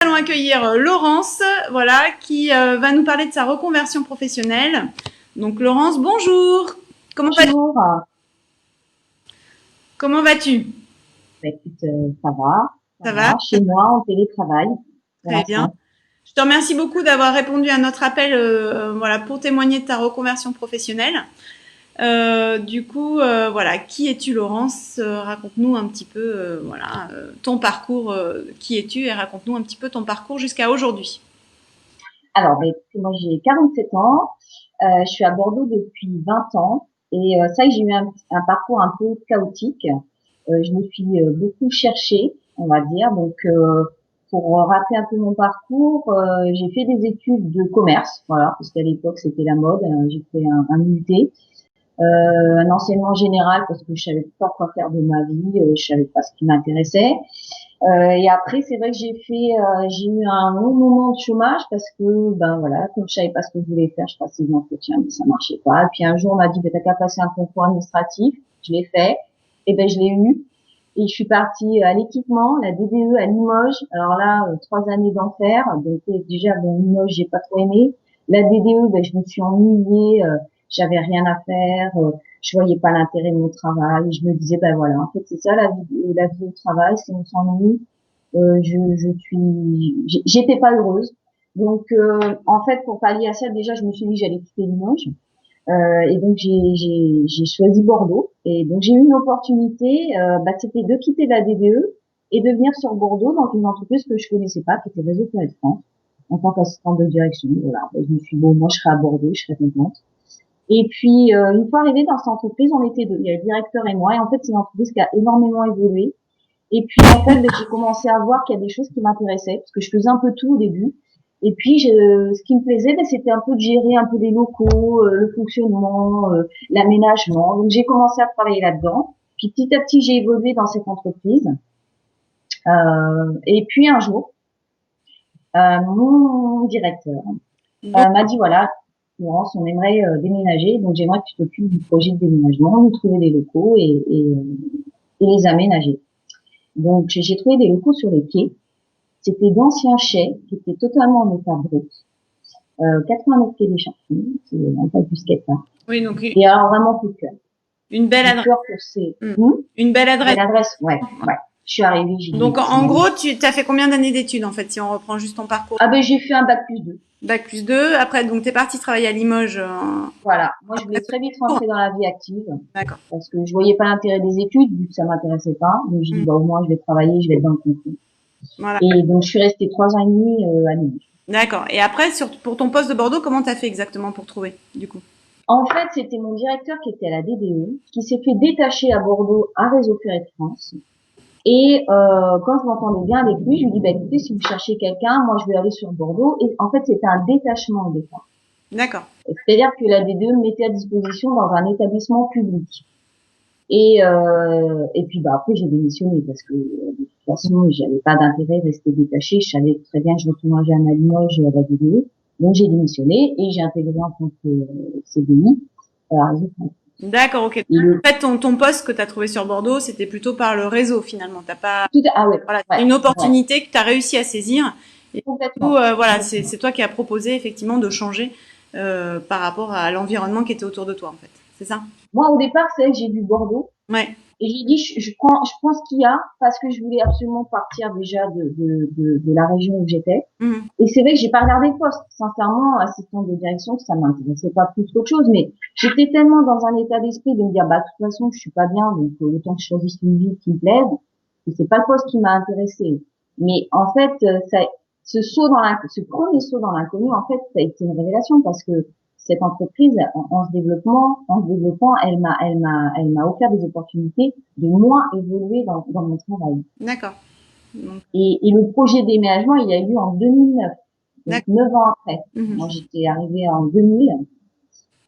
Allons accueillir Laurence, voilà, qui va nous parler de sa reconversion professionnelle. Donc Laurence, bonjour. Comment vas-tu? Bonjour. Comment vas-tu? Bah, écoute, ça va, ça Ça va? va. Chez moi, en télétravail, pour Très bien. l'instant. Je te remercie beaucoup d'avoir répondu à notre appel, voilà, pour témoigner de ta reconversion professionnelle. Voilà, qui es-tu, Laurence? Raconte-nous un petit peu, ton parcours. Qui es-tu et raconte-nous un petit peu ton parcours jusqu'à aujourd'hui. Alors, bah, écoutez, moi, j'ai 47 ans. Je suis à Bordeaux depuis 20 ans. Et ça, j'ai eu un parcours un peu chaotique. Je me suis beaucoup cherchée, on va dire. Donc, pour rappeler un peu mon parcours, j'ai fait des études de commerce, voilà, parce qu'à l'époque, c'était la mode. J'ai fait un UT. Un enseignement général parce que je savais pas quoi faire de ma vie, je savais pas ce qui m'intéressait. Et après, c'est vrai que j'ai eu un long moment de chômage parce que, ben voilà, comme je savais pas ce que je voulais faire, je passais des entretiens, mais ça marchait pas. Et puis un jour, on m'a dit, ben, t'as qu'à passer un concours administratif. Je l'ai fait. Et ben, je l'ai eu. Et je suis partie à l'équipement, la DDE à Limoges. Alors là, 3 années d'enfer. Donc déjà, bon, Limoges, j'ai pas trop aimé. La DDE, ben, je me suis ennuyée. J'avais rien à faire. Je voyais pas l'intérêt de mon travail. Je me disais, ben voilà, en fait, c'est ça la vie au travail, c'est on s'ennuie. J'étais pas heureuse. Donc, en fait, pour pallier à ça, déjà, je me suis dit que j'allais quitter Limoges. Et donc j'ai choisi Bordeaux. Et donc j'ai eu une opportunité, c'était de quitter la DDE et de venir sur Bordeaux dans une entreprise que je connaissais pas, qui était Réseau Ferré de France, en tant qu'assistante de direction. Voilà. Et je me suis dit, bon, moi je serai à Bordeaux, je serai contente. Et puis une fois arrivée dans cette entreprise, on était deux, il y a le directeur et moi. Et en fait, c'est une entreprise qui a énormément évolué. Et puis en fait, j'ai commencé à voir qu'il y a des choses qui m'intéressaient, parce que je faisais un peu tout au début. Et puis ce qui me plaisait, c'était un peu de gérer un peu les locaux, le fonctionnement, l'aménagement. Donc j'ai commencé à travailler là-dedans. Puis petit à petit, j'ai évolué dans cette entreprise. Et puis un jour, mon directeur m'a dit voilà, Laurence, on aimerait déménager, donc j'aimerais que tu t'occupes du projet de déménagement, nous trouver des locaux et les aménager. Donc j'ai trouvé des locaux sur les quais. C'était d'anciens chais qui étaient totalement en état brut. 89 pieds d'échappement, c'est un peu plus qu'être. Oui, donc Et alors vraiment coup de cœur. une belle Coup de adresse. cœur pour ces... Une belle adresse. Belle adresse, ouais, ouais. Je suis arrivée, j'ai dit Donc en merci. gros, tu as fait combien d'années d'études en fait, si on reprend juste ton parcours? Ah ben j'ai fait un bac+2. Bac plus 2. Après, donc t'es parti travailler à Limoges. Voilà. Moi je Après voulais ce très vite parcours. rentrer dans la vie active D'accord. parce que je voyais pas l'intérêt des études vu que ça m'intéressait pas. Donc j'ai dit bah au moins je vais travailler, je vais être dans le concret. Voilà. Et donc je suis restée 3 ans et demi à Limoges. D'accord. Et après, pour ton poste de Bordeaux, comment t'as fait exactement pour trouver, du coup? En fait, c'était mon directeur qui était à la DDE, qui s'est fait détacher à Bordeaux à Réseau Ferré de France. Et quand je m'entendais bien avec lui, je lui dis bah écoutez, si vous cherchez quelqu'un, moi je vais aller sur Bordeaux. Et en fait, c'était un détachement au départ. D'accord. C'est-à-dire que la DDE me mettait à disposition dans un établissement public. Et puis bah après j'ai démissionné parce que de toute façon j'avais pas d'intérêt de rester détachée. Je savais très bien que je retournerais jamais à Limoges à la DDE. Donc j'ai démissionné et j'ai intégré en tant que CDI à la Réseau France. D'accord, ok. Et le En fait, ton poste que tu as trouvé sur Bordeaux, c'était plutôt par le réseau finalement. T'as pas, ah ouais, voilà, ouais, c'est une ouais, opportunité que tu as réussi à saisir. Et du coup, complètement, voilà, complètement. c'est toi qui as proposé effectivement de changer par rapport à l'environnement qui était autour de toi, en fait. C'est ça? Moi au départ c'est vrai que j'ai vu Bordeaux. Ouais. Et j'ai dit, je prends ce qu'il y a parce que je voulais absolument partir déjà de la région où j'étais. Mhm. Et c'est vrai que j'ai pas regardé le poste. Sincèrement, assistant de direction, ça m'intéressait pas plus qu'autre chose. Mais j'étais tellement dans un état d'esprit de me dire, bah, de toute façon, je suis pas bien, donc autant que je choisisse une vie qui me plaise. Et c'est pas le poste qui m'a intéressé. Mais en fait, ce premier saut dans l'inconnu, en fait, ça a été une révélation parce que cette entreprise, en se développant, elle m'a offert des opportunités de moins évoluer dans mon travail. D'accord. Donc, Et le projet de déménagement, il a eu lieu en 2009, donc d'accord. 9 ans après. Mhm. Moi, j'étais arrivée en 2000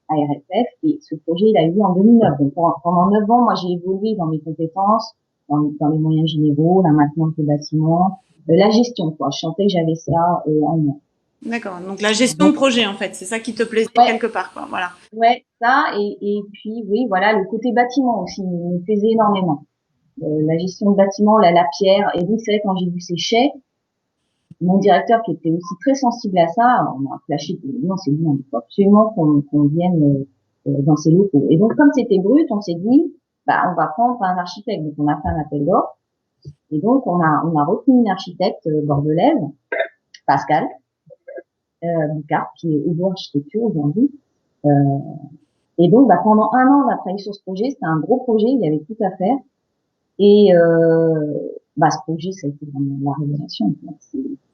à RFF et ce projet, il a eu lieu en 2009. Donc pendant 9 ans, moi, j'ai évolué dans mes compétences, dans les moyens généraux, la maintenance des bâtiments, la gestion, quoi. Je sentais que j'avais ça en moi. D'accord. Donc la gestion de Donc, projet, en fait, c'est ça qui te plaisait ouais, quelque part, quoi. Voilà. ouais, ça, et puis, oui, voilà, le côté bâtiment aussi me plaisait énormément. La gestion de bâtiment, la pierre, et donc c'est vrai quand j'ai vu ces chais, mon directeur qui était aussi très sensible à ça, on a flashé, on s'est dit, non, il faut absolument qu'on vienne dans ces locaux. Et donc, comme c'était brut, on s'est dit, bah, on va prendre un architecte. Donc, on a fait un appel d'offres. Et donc, on a retenu une architecte bordelaise, Pascal Boucard, qui est Odo Architecture aujourd'hui. Euh, et donc, bah, pendant un an, on a travaillé sur ce projet. C'était un gros projet, il y avait tout à faire. Et bah, ce projet, ça a été vraiment la révélation.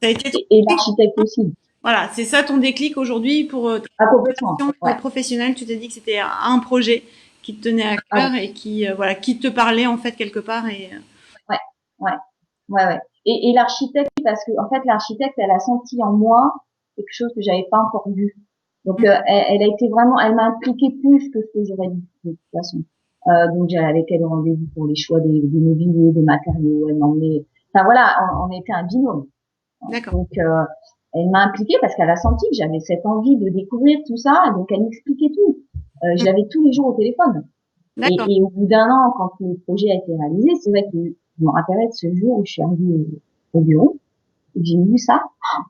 Ça a été ton Et déclic. l'architecte aussi. Voilà, c'est ça ton déclic aujourd'hui pour ta Ah, complètement. passion Ouais. professionnelle. Tu t'es dit que c'était un projet qui te tenait à Ah, cœur et qui, voilà, qui te parlait en fait quelque part. Et ouais, ouais, ouais, ouais. Et l'architecte, parce que en fait, l'architecte, elle a senti en moi quelque chose que j'avais pas encore vu. Donc, elle a été vraiment, elle m'a impliqué plus que ce que j'aurais dit de toute façon. Donc, j'allais avec elle au rendez-vous pour les choix des mobiliers, des matériaux. Elle m'emmenait. Enfin voilà, on était un binôme. d'accord, Donc, elle m'a impliquée parce qu'elle a senti que j'avais cette envie de découvrir tout ça. Et donc, elle m'expliquait tout. Je l'avais tous les jours au téléphone. d'accord. Et au bout d'un an, quand le projet a été réalisé, c'est vrai que je me rappellerai de ce jour où je suis arrivée au bureau et que j'ai vu ça.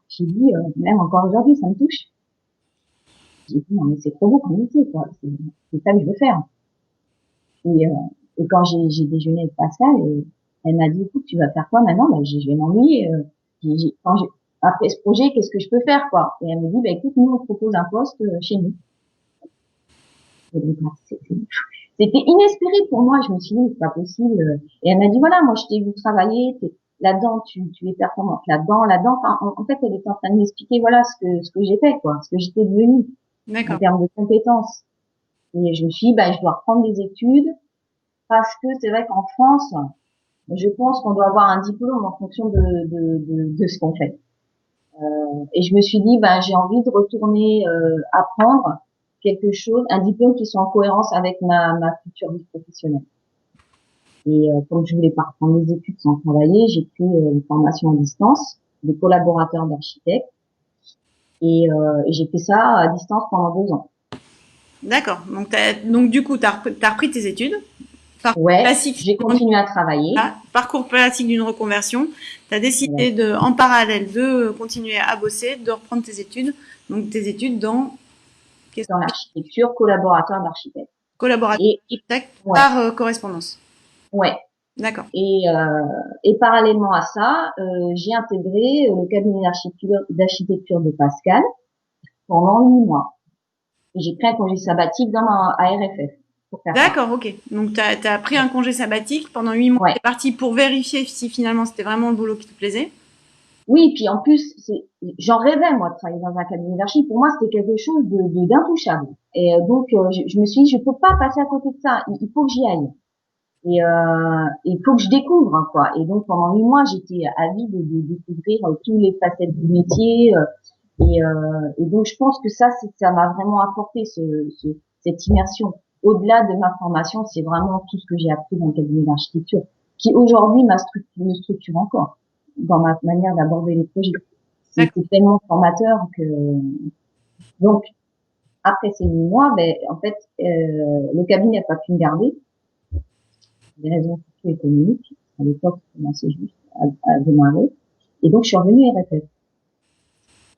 J'ai dit, même encore aujourd'hui, ça me touche. J'ai dit, non, mais c'est trop beau comme métier, quoi. C'est ça que je veux faire. Et, et quand j'ai déjeuné avec Pascal, et elle m'a dit, écoute, tu vas faire quoi maintenant? Ben, je vais m'ennuyer. Après ce projet, qu'est-ce que je peux faire, quoi? Et elle me dit, bah, écoute, nous, on te propose un poste chez nous. Et donc, c'était inespéré pour moi. Je me suis dit, c'est pas possible. Et elle m'a dit, voilà, moi, je t'ai vu travailler. Là-dedans, tu es performante. Là-dedans. Enfin, en fait, elle était en train de m'expliquer, voilà, ce que j'étais, quoi, ce que j'étais devenue en D'accord. termes de compétences. Et je me suis dit, bah, je dois reprendre des études parce que c'est vrai qu'en France, je pense qu'on doit avoir un diplôme en fonction de ce qu'on fait. Et je me suis dit, bah, j'ai envie de retourner apprendre quelque chose, un diplôme qui soit en cohérence avec ma future vie professionnelle. Et comme je voulais pas reprendre mes études sans travailler, j'ai pris une formation à distance de collaborateur d'architecte et j'ai fait ça à distance pendant 2 ans. D'accord. Donc du coup, tu as repris tes études. Parcours Ouais, classique, j'ai continué à travailler. parcours classique d'une reconversion. Tu as Ouais, décidé de, en parallèle de continuer à bosser, de reprendre tes études. Donc tes études dans qu'est-ce dans l'architecture, collaborateur d'architecte. collaboration Et ouais, par correspondance. ouais. D'accord. Et parallèlement à ça, j'ai intégré le cabinet d'architecture de Pascal pendant 8 mois. Et j'ai pris un congé sabbatique dans ma ARFF pour faire ça. D'accord, ok. Donc tu as pris un congé sabbatique pendant 8 mois. Ouais. Tu es parti pour vérifier si finalement c'était vraiment le boulot qui te plaisait. Oui, puis en plus, j'en rêvais moi de travailler dans un cabinet d'archi. Pour moi, c'était quelque chose d'intouchable. Et donc, je me suis dit, je peux pas passer à côté de ça. Il faut que j'y aille. Il faut que je découvre, hein, quoi. Et donc, pendant 8 mois, j'étais avide de découvrir tous les facettes du métier. Et donc, je pense que ça m'a vraiment apporté cette immersion. Au-delà de ma formation, c'est vraiment tout ce que j'ai appris dans le cabinet d'architecture, qui aujourd'hui me structure encore dans ma manière d'aborder les projets. D'accord. C'est tellement formateur que donc après ces 8 mois, ben en fait, le cabinet n'a pas pu me garder pour des raisons socio-économiques. À l'époque, je commençais juste à démarrer, et donc je suis revenue RFF,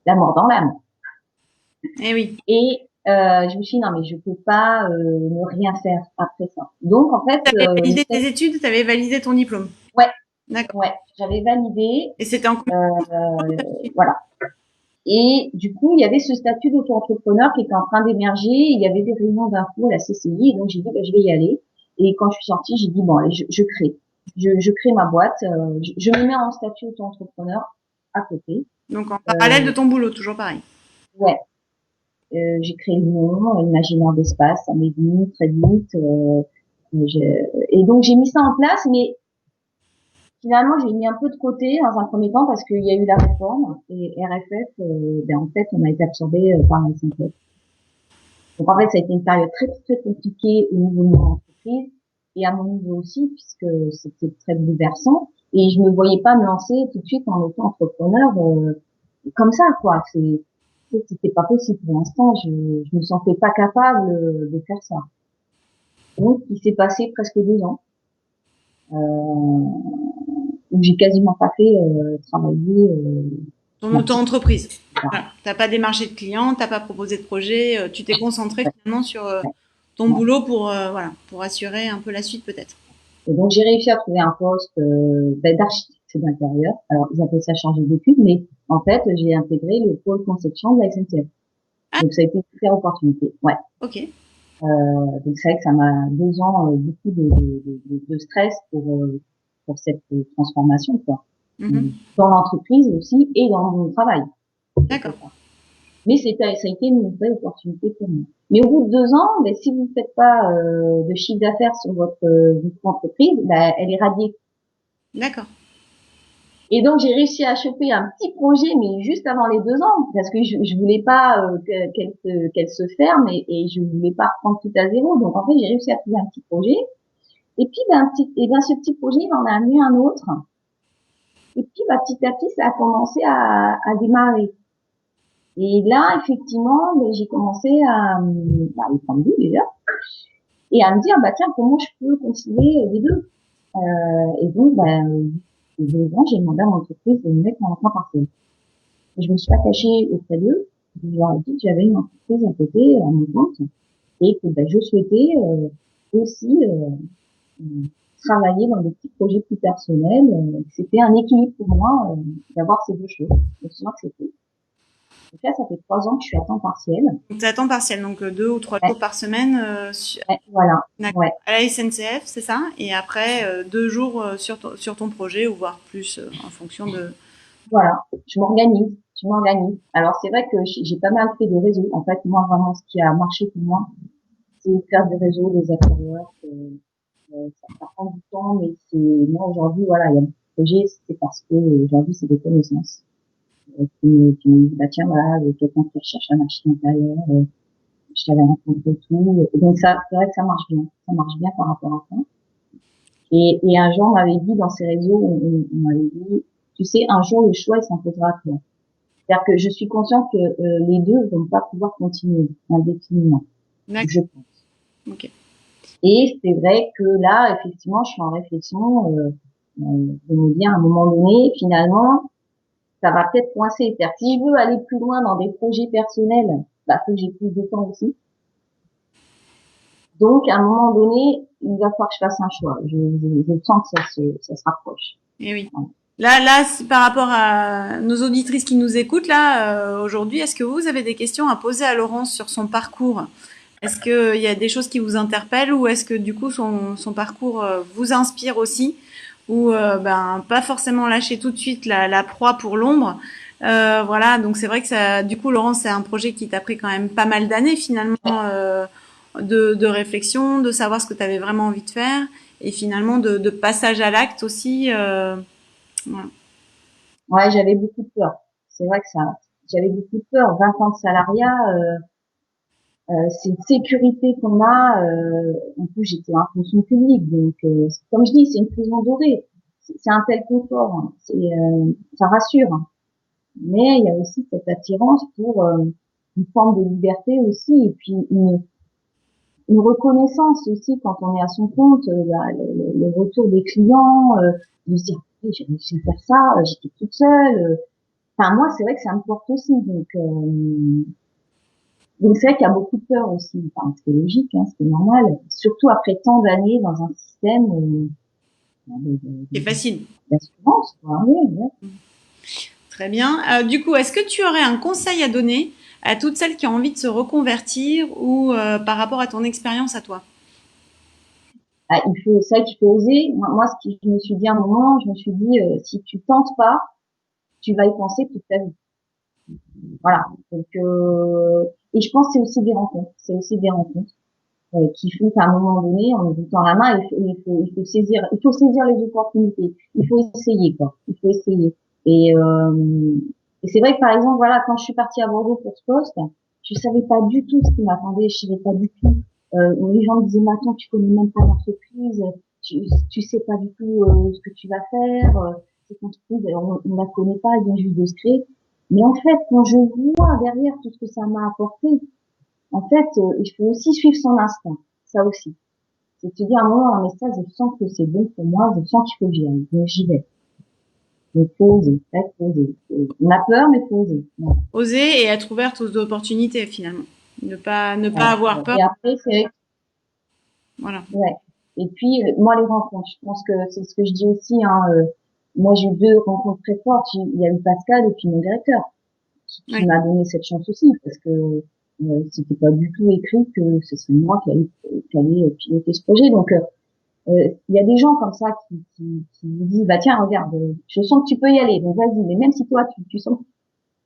la mort dans l'âme. Eh oui. Et je me suis dit non mais je peux pas ne rien faire après ça. Donc en fait, Tu avais validé tes études, tu avais validé ton diplôme. ouais, D'accord. ouais, j'avais validé, Et c'était en combien de temps que t'avais fait. voilà. Et du coup, il y avait ce statut d'auto-entrepreneur qui était en train d'émerger. Il y avait des réunions d'infos à la CCI, et donc j'ai dit bah, je vais y aller. Et quand je suis sortie, j'ai dit bon allez, je crée, je crée ma boîte, je me mets en statut auto-entrepreneur à côté. Donc en parallèle de Euh, ton boulot, toujours pareil. ouais, j'ai créé le nom, l'imaginaire d'espace, ça m'est venu très vite. Et donc j'ai mis ça en place, mais finalement j'ai mis un peu de côté dans un premier temps parce qu'il y a eu la réforme et RFF, ben en fait on a été absorbé par la SNCF. Donc en fait ça a été une période très très compliquée au niveau de mon entreprise et à mon niveau aussi puisque c'était très bouleversant et je me voyais pas me lancer tout de suite en auto-entrepreneur comme ça quoi. C'était pas possible pour l'instant. Je me sentais pas capable de faire ça. Donc il s'est passé presque 2 ans où j'ai quasiment pas fait travailler. Ton ma petite. auto-entreprise. Voilà. Voilà. T'as pas démarché de clients, t'as pas proposé de projet, tu t'es concentré Ouais, finalement sur ouais, ton ouais. boulot pour voilà, pour assurer un peu la suite peut-être. Et donc j'ai réussi à trouver un poste d'architecte d'intérieur. Alors ils appellent ça chargé d'études, mais en fait j'ai intégré le pôle conception de la SNCF. Ah, Donc ça a été une super opportunité. Ouais. ok. Donc c'est vrai que ça m'a 2 ans beaucoup de stress pour cette transformation quoi. Mhm. Dans l'entreprise aussi et dans mon travail quelque D'accord. part. Mais ça a été une vraie opportunité pour moi. Mais au bout de 2 ans, ben, si vous ne faites pas de chiffre d'affaires sur votre entreprise, ben, elle est radiée. D'accord. Et donc j'ai réussi à choper un petit projet, mais juste avant les 2 ans, parce que je voulais pas qu'elle se ferme et je voulais pas reprendre tout à zéro. Donc en fait j'ai réussi à trouver un petit projet. Et puis ben ce petit projet il en a amené un autre. Et puis ben, petit à petit ça a commencé à démarrer. Et là effectivement ben, j'ai commencé à y prendre goût déjà et à me dire bah tiens comment je peux concilier les deux. Et donc ben j'ai demandé à mon entreprise de me mettre en temps partiel. Je me suis pas cachée auprès d'eux. Je leur ai dit que j'avais une entreprise à côté, à mon compte, et que ben, je souhaitais aussi travailler dans des petits projets plus personnels. C'était un équilibre pour moi d'avoir ces deux choses. Donc c'est moi que c'était. Donc là, ça fait 3 ans que je suis à temps partiel. Donc t'es à temps partiel, donc 2 ou 3 jours Ouais, par semaine voilà. d'accord, Ouais, à la SNCF, c'est ça? Et après 2 jours sur ton projet ou voire plus en fonction de. voilà. Je m'organise. Je m'organise. Alors c'est vrai que j'ai pas mal fait de réseaux. En fait, moi vraiment, ce qui a marché pour moi, c'est faire des réseaux, des affaires. Ça prend du temps, mais c'est moi aujourd'hui, voilà, il y a beaucoup de projets, c'est parce que aujourd'hui c'est des connaissances. Qui me disent, bah tiens, voilà, quelqu'un qui recherche un archi intérieur, je t'avais rencontré tout. Et donc ça, c'est vrai que ça marche bien par rapport à ça. Et un jour, on m'avait dit dans ces réseaux, on m'avait dit, tu sais, un jour le choix il s'imposera à toi. C'est-à-dire que je suis consciente que les deux vont pas pouvoir continuer indéfiniment, D'accord, je pense. ok. Et c'est vrai que là, effectivement, je suis en réflexion de me dire à un moment donné, finalement, ça va peut-être coincer. C'est-à-dire que si je veux aller plus loin dans des projets personnels, bah faut que j'ai plus de temps aussi. Donc, à un moment donné, il va falloir que je fasse un choix. Je sens que ça se rapproche. Et oui. Voilà. Là, par rapport à nos auditrices qui nous écoutent là aujourd'hui, est-ce que vous avez des questions à poser à Laurence sur son parcours? Est-ce qu'il y a des choses qui vous interpellent ou est-ce que du coup son parcours vous inspire aussi ou ben pas forcément lâcher tout de suite la proie pour l'ombre. Voilà, donc c'est vrai que ça, du coup, Laurence, c'est un projet qui t'a pris quand même pas mal d'années finalement de réflexion, de savoir ce que tu avais vraiment envie de faire et finalement de passage à l'acte aussi. Voilà. Ouais, j'avais beaucoup de peur. C'est vrai que j'avais beaucoup de peur. 20 ans de salariat, c'est une sécurité qu'on a. En plus, j'étais en fonction publique, donc comme je dis, c'est une prison dorée. C'est un tel confort, hein. Ça rassure, hein. Mais il y a aussi cette attirance pour une forme de liberté aussi, et puis une reconnaissance aussi quand on est à son compte, le retour des clients, de se dire j'ai réussi à faire ça, j'étais toute seule. Enfin moi, c'est vrai que ça me porte aussi, donc c'est vrai qu'il y a beaucoup de peur aussi. Enfin, c'est logique, hein, c'est normal. Surtout après tant d'années dans un système C'est facile. d'assurance, quoi. Oui, ouais. Très bien. Du coup, est-ce que tu aurais un conseil à donner à toutes celles qui ont envie de se reconvertir ou par rapport à ton expérience à toi? Ah, c'est vrai qu'il faut oser. Moi, ce que je me suis dit à un moment, je me suis dit, si tu tentes pas, tu vas y penser toute ta vie. Voilà. Donc, et je pense que c'est aussi des rencontres. C'est aussi des rencontres qui font qu'à un moment donné, en nous tend la main, il faut saisir les opportunités. Il faut essayer, quoi. Il faut essayer. Et, euh, et c'est vrai que par exemple, voilà, quand je suis partie à Bordeaux pour ce poste, je savais pas du tout ce qui m'attendait. Je savais pas du tout. Les gens me disaient, mais attends, tu connais même pas l'entreprise, tu sais pas du tout ce que tu vas faire. Cette entreprise, on la connaît pas, elle vient juste de se créer. Mais en fait, quand je vois derrière tout ce que ça m'a apporté, en fait, il faut aussi suivre son instinct. Ça aussi. C'est de se dire à un moment, un message, je sens que c'est bon pour moi, je sens qu'il faut que j'y aille. Donc j'y vais. Donc, faut oser, ouais, faut oser. On a peur, mais faut oser. Ouais, Oser et être ouverte aux opportunités finalement. Ne pas ouais, avoir ouais. peur. Et après, c'est vrai Voilà. que, ouais. Et puis, moi, les rencontres, je pense que c'est ce que je dis aussi, hein, moi, j'ai eu deux rencontres très fortes. Il y a eu Pascal et puis mon directeur, qui Oui. m'a donné cette chance aussi, parce que c'était pas du tout écrit que ce serait moi qui allait piloter ce projet. Donc, il y a des gens comme ça qui vous disent, bah tiens, regarde, je sens que tu peux y aller, donc vas-y. Mais même si toi, tu sens que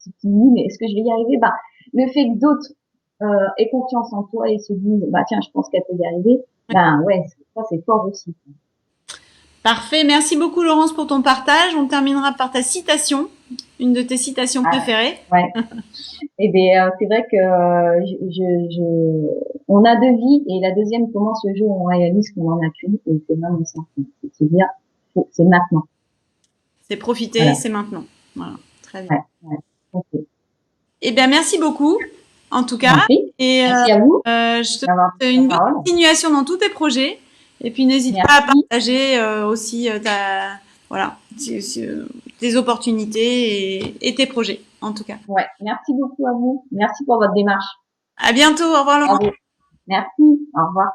tu te dis, mais est-ce que je vais y arriver? Bah, le fait que d'autres aient confiance en toi et se disent, bah tiens, je pense qu'elle peut y arriver, ben ouais, ça c'est fort aussi. Parfait. Merci beaucoup Laurence pour ton partage. On terminera par ta citation, une de tes citations Ah, préférées. ouais. Et bien, c'est vrai que on a deux vies et la deuxième commence le jour où on réalise qu'on en a qu'une et c'est vraiment ça. C'est dire, c'est maintenant. C'est profiter, Voilà. c'est maintenant. Voilà. Très bien. Ouais, ouais. Ok. Eh bien, merci beaucoup, en tout Je vous cas. en prie. Et Merci à vous je te d'avoir pris souhaite la une bonne parole. continuation dans tous tes projets. Et puis, n'hésite pas à Merci. partager aussi voilà, tes opportunités et tes projets, en tout cas. Ouais. Merci beaucoup à vous. Merci pour votre démarche. À bientôt. Au revoir, Laurent. Bravo. Merci. Au revoir.